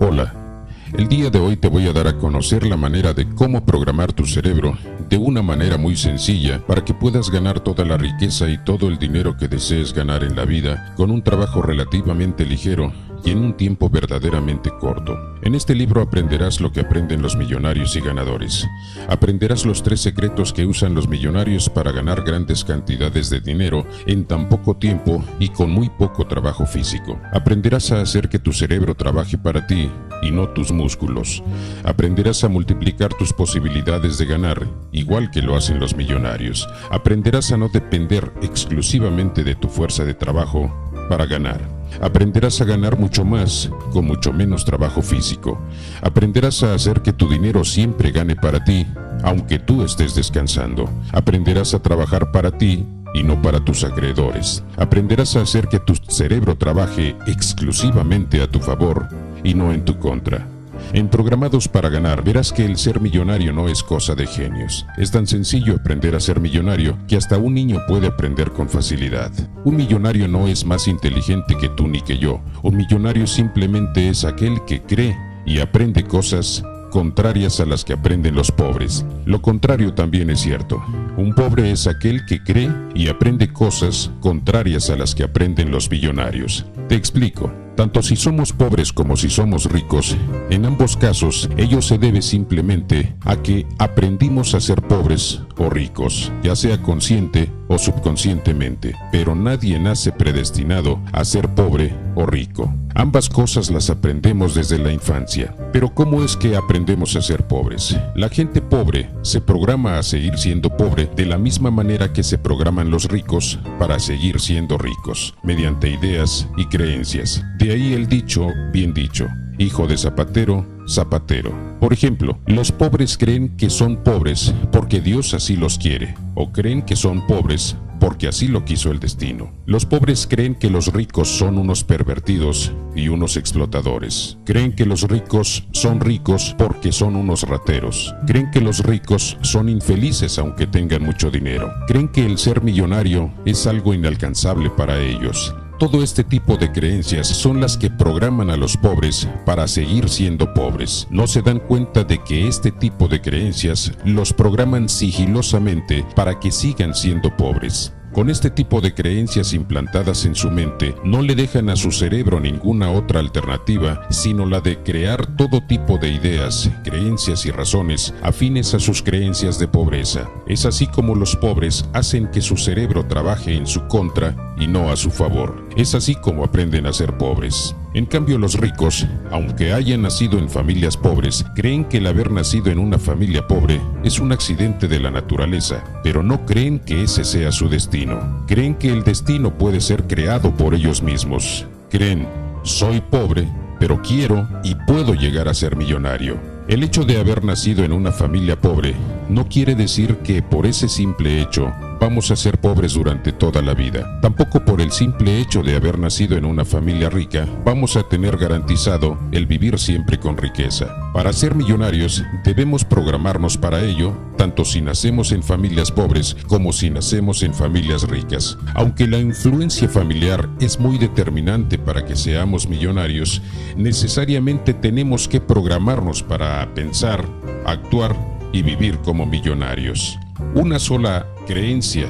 Hola, el día de hoy te voy a dar a conocer la manera de cómo programar tu cerebro de una manera muy sencilla para que puedas ganar toda la riqueza y todo el dinero que desees ganar en la vida con un trabajo relativamente ligero y en un tiempo verdaderamente corto. En este libro aprenderás lo que aprenden los millonarios y ganadores. Aprenderás los 3 secretos que usan los millonarios para ganar grandes cantidades de dinero en tan poco tiempo y con muy poco trabajo físico. Aprenderás a hacer que tu cerebro trabaje para ti y no tus músculos. Aprenderás a multiplicar tus posibilidades de ganar, igual que lo hacen los millonarios. Aprenderás a no depender exclusivamente de tu fuerza de trabajo para ganar. Aprenderás a ganar mucho más con mucho menos trabajo físico. Aprenderás a hacer que tu dinero siempre gane para ti, aunque tú estés descansando. Aprenderás a trabajar para ti y no para tus acreedores. Aprenderás a hacer que tu cerebro trabaje exclusivamente a tu favor y no en tu contra. En Programados para Ganar verás que el ser millonario no es cosa de genios. Es tan sencillo aprender a ser millonario que hasta un niño puede aprender con facilidad. Un millonario no es más inteligente que tú ni que yo. Un millonario simplemente es aquel que cree y aprende cosas contrarias a las que aprenden los pobres. Lo contrario también es cierto. Un pobre es aquel que cree y aprende cosas contrarias a las que aprenden los millonarios. Te explico. Tanto si somos pobres como si somos ricos, en ambos casos ello se debe simplemente a que aprendimos a ser pobres o ricos, ya sea consciente o subconscientemente, pero nadie nace predestinado a ser pobre o rico. Ambas cosas las aprendemos desde la infancia. Pero ¿cómo es que aprendemos a ser pobres? La gente pobre se programa a seguir siendo pobre de la misma manera que se programan los ricos para seguir siendo ricos, mediante ideas y creencias. De ahí el dicho, bien dicho, hijo de zapatero, zapatero. Por ejemplo, los pobres creen que son pobres porque Dios así los quiere, o creen que son pobres porque así lo quiso el destino. Los pobres creen que los ricos son unos pervertidos y unos explotadores. Creen que los ricos son ricos porque son unos rateros. Creen que los ricos son infelices aunque tengan mucho dinero. Creen que el ser millonario es algo inalcanzable para ellos. Todo este tipo de creencias son las que programan a los pobres para seguir siendo pobres. No se dan cuenta de que este tipo de creencias los programan sigilosamente para que sigan siendo pobres. Con este tipo de creencias implantadas en su mente, no le dejan a su cerebro ninguna otra alternativa, sino la de crear todo tipo de ideas, creencias y razones afines a sus creencias de pobreza. Es así como los pobres hacen que su cerebro trabaje en su contra y no a su favor. Es así como aprenden a ser pobres. En cambio, los ricos, aunque hayan nacido en familias pobres, creen que el haber nacido en una familia pobre es un accidente de la naturaleza, pero no creen que ese sea su destino. Creen que el destino puede ser creado por ellos mismos. Creen, soy pobre, pero quiero y puedo llegar a ser millonario. El hecho de haber nacido en una familia pobre no quiere decir que por ese simple hecho vamos a ser pobres durante toda la vida. Tampoco por el simple hecho de haber nacido en una familia rica vamos a tener garantizado el vivir siempre con riqueza. Para ser millonarios debemos programarnos para ello, tanto si nacemos en familias pobres como si nacemos en familias ricas. Aunque la influencia familiar es muy determinante para que seamos millonarios, necesariamente tenemos que programarnos para pensar, actuar y vivir como millonarios. Una sola creencia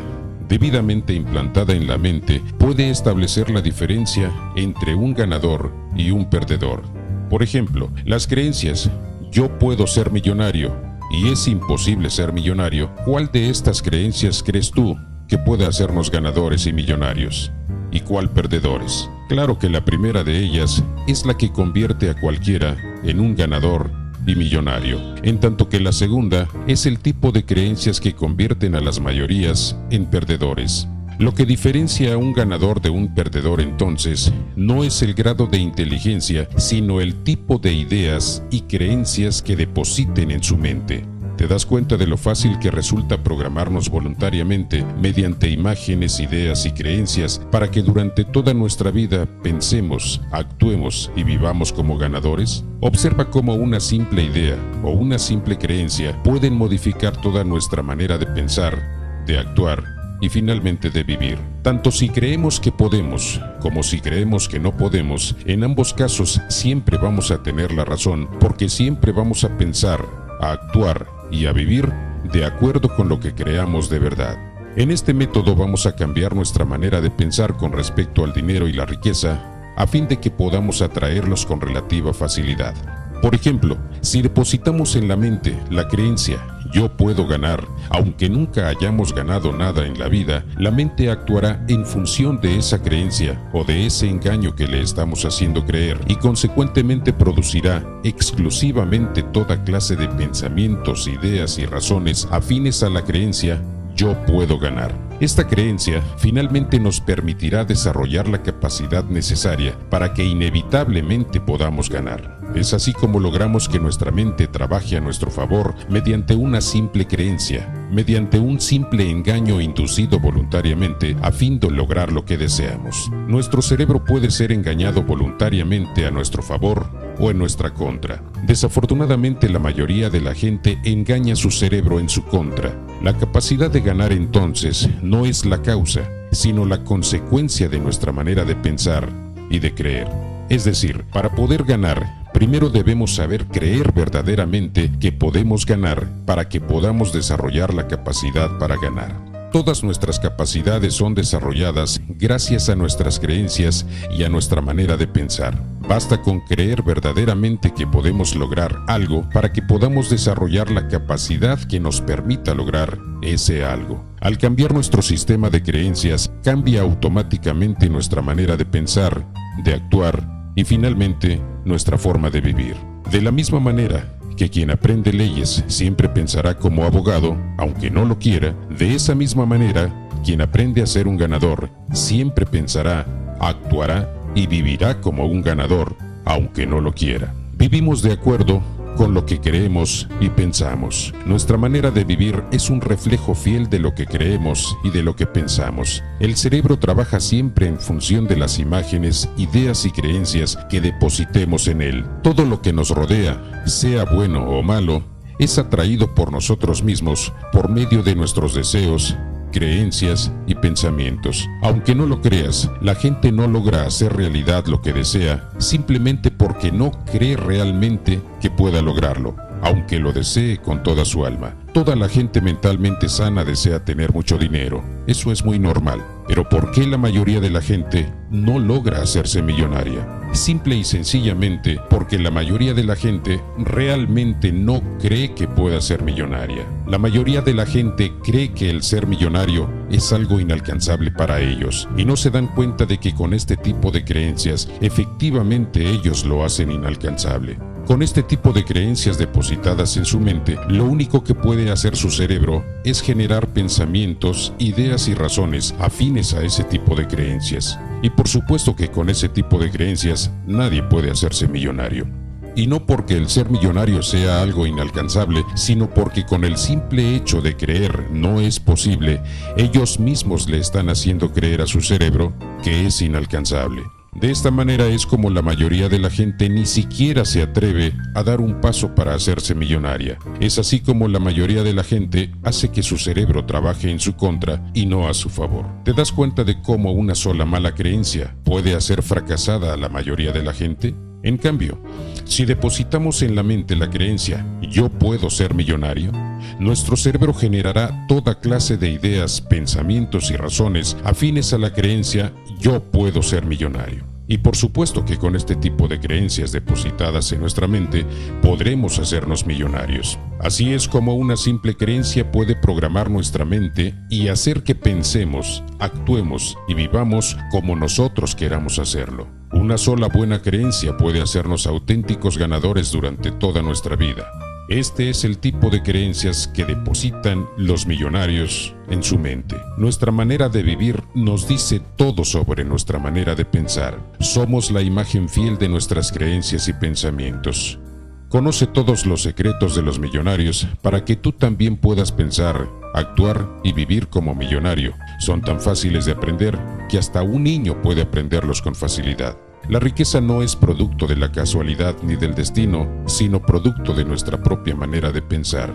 debidamente implantada en la mente puede establecer la diferencia entre un ganador y un perdedor. Por ejemplo, las creencias yo puedo ser millonario y es imposible ser millonario. ¿Cuál de estas creencias crees tú que puede hacernos ganadores y millonarios? ¿Y cuál perdedores? Claro que la primera de ellas es la que convierte a cualquiera en un ganador y millonario, en tanto que la segunda es el tipo de creencias que convierten a las mayorías en perdedores. Lo que diferencia a un ganador de un perdedor entonces no es el grado de inteligencia, sino el tipo de ideas y creencias que depositen en su mente. ¿Te das cuenta de lo fácil que resulta programarnos voluntariamente mediante imágenes, ideas y creencias para que durante toda nuestra vida pensemos, actuemos y vivamos como ganadores? Observa cómo una simple idea o una simple creencia pueden modificar toda nuestra manera de pensar, de actuar y finalmente de vivir. Tanto si creemos que podemos como si creemos que no podemos, en ambos casos siempre vamos a tener la razón, porque siempre vamos a pensar, a actuar y a vivir de acuerdo con lo que creamos de verdad. En este método vamos a cambiar nuestra manera de pensar con respecto al dinero y la riqueza, a fin de que podamos atraerlos con relativa facilidad. Por ejemplo, si depositamos en la mente la creencia "yo puedo ganar", aunque nunca hayamos ganado nada en la vida, la mente actuará en función de esa creencia o de ese engaño que le estamos haciendo creer, y consecuentemente producirá exclusivamente toda clase de pensamientos, ideas y razones afines a la creencia "yo puedo ganar". Esta creencia finalmente nos permitirá desarrollar la capacidad necesaria para que inevitablemente podamos ganar. Es así como logramos que nuestra mente trabaje a nuestro favor mediante una simple creencia, mediante un simple engaño inducido voluntariamente a fin de lograr lo que deseamos. Nuestro cerebro puede ser engañado voluntariamente a nuestro favor o en nuestra contra. Desafortunadamente, la mayoría de la gente engaña su cerebro en su contra. La capacidad de ganar entonces no es la causa, sino la consecuencia de nuestra manera de pensar y de creer. Es decir, para poder ganar, primero debemos saber creer verdaderamente que podemos ganar para que podamos desarrollar la capacidad para ganar. Todas nuestras capacidades son desarrolladas gracias a nuestras creencias y a nuestra manera de pensar. Basta con creer verdaderamente que podemos lograr algo para que podamos desarrollar la capacidad que nos permita lograr ese algo. Al cambiar nuestro sistema de creencias, cambia automáticamente nuestra manera de pensar, de actuar y finalmente nuestra forma de vivir. De la misma manera que quien aprende leyes siempre pensará como abogado, aunque no lo quiera, de esa misma manera, quien aprende a ser un ganador siempre pensará, actuará y vivirá como un ganador, aunque no lo quiera. Vivimos de acuerdo con lo que creemos y pensamos. Nuestra manera de vivir es un reflejo fiel de lo que creemos y de lo que pensamos. El cerebro trabaja siempre en función de las imágenes, ideas y creencias que depositemos en él. Todo lo que nos rodea, sea bueno o malo, es atraído por nosotros mismos por medio de nuestros deseos, creencias y pensamientos. Aunque no lo creas, la gente no logra hacer realidad lo que desea simplemente porque no cree realmente que pueda lograrlo, aunque lo desee con toda su alma. Toda la gente mentalmente sana desea tener mucho dinero. Eso es muy normal. Pero ¿por qué la mayoría de la gente no logra hacerse millonaria? Simple y sencillamente porque la mayoría de la gente realmente no cree que pueda ser millonaria. La mayoría de la gente cree que el ser millonario es algo inalcanzable para ellos y no se dan cuenta de que con este tipo de creencias efectivamente ellos lo hacen inalcanzable. Con este tipo de creencias depositadas en su mente, lo único que puede hacer su cerebro es generar pensamientos, ideas y razones afines a ese tipo de creencias. Y por supuesto que con ese tipo de creencias nadie puede hacerse millonario. Y no porque el ser millonario sea algo inalcanzable, sino porque con el simple hecho de creer no es posible, ellos mismos le están haciendo creer a su cerebro que es inalcanzable. De esta manera es como la mayoría de la gente ni siquiera se atreve a dar un paso para hacerse millonaria. Es así como la mayoría de la gente hace que su cerebro trabaje en su contra y no a su favor. ¿Te das cuenta de cómo una sola mala creencia puede hacer fracasada a la mayoría de la gente? En cambio, si depositamos en la mente la creencia "yo puedo ser millonario", nuestro cerebro generará toda clase de ideas, pensamientos y razones afines a la creencia "yo puedo ser millonario". Y por supuesto que con este tipo de creencias depositadas en nuestra mente podremos hacernos millonarios. Así es como una simple creencia puede programar nuestra mente y hacer que pensemos, actuemos y vivamos como nosotros queramos hacerlo. Una sola buena creencia puede hacernos auténticos ganadores durante toda nuestra vida. Este es el tipo de creencias que depositan los millonarios en su mente. Nuestra manera de vivir nos dice todo sobre nuestra manera de pensar. Somos la imagen fiel de nuestras creencias y pensamientos. Conoce todos los secretos de los millonarios para que tú también puedas pensar, actuar y vivir como millonario. Son tan fáciles de aprender que hasta un niño puede aprenderlos con facilidad. La riqueza no es producto de la casualidad ni del destino, sino producto de nuestra propia manera de pensar.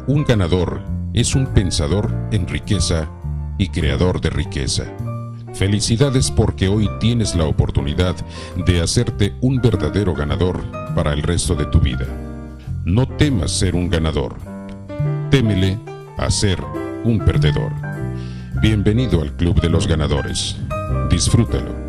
Un ganador es un pensador en riqueza y creador de riqueza. Felicidades porque hoy tienes la oportunidad de hacerte un verdadero ganador para el resto de tu vida. No temas ser un ganador, témele a ser un perdedor. Bienvenido al Club de los Ganadores. Disfrútalo.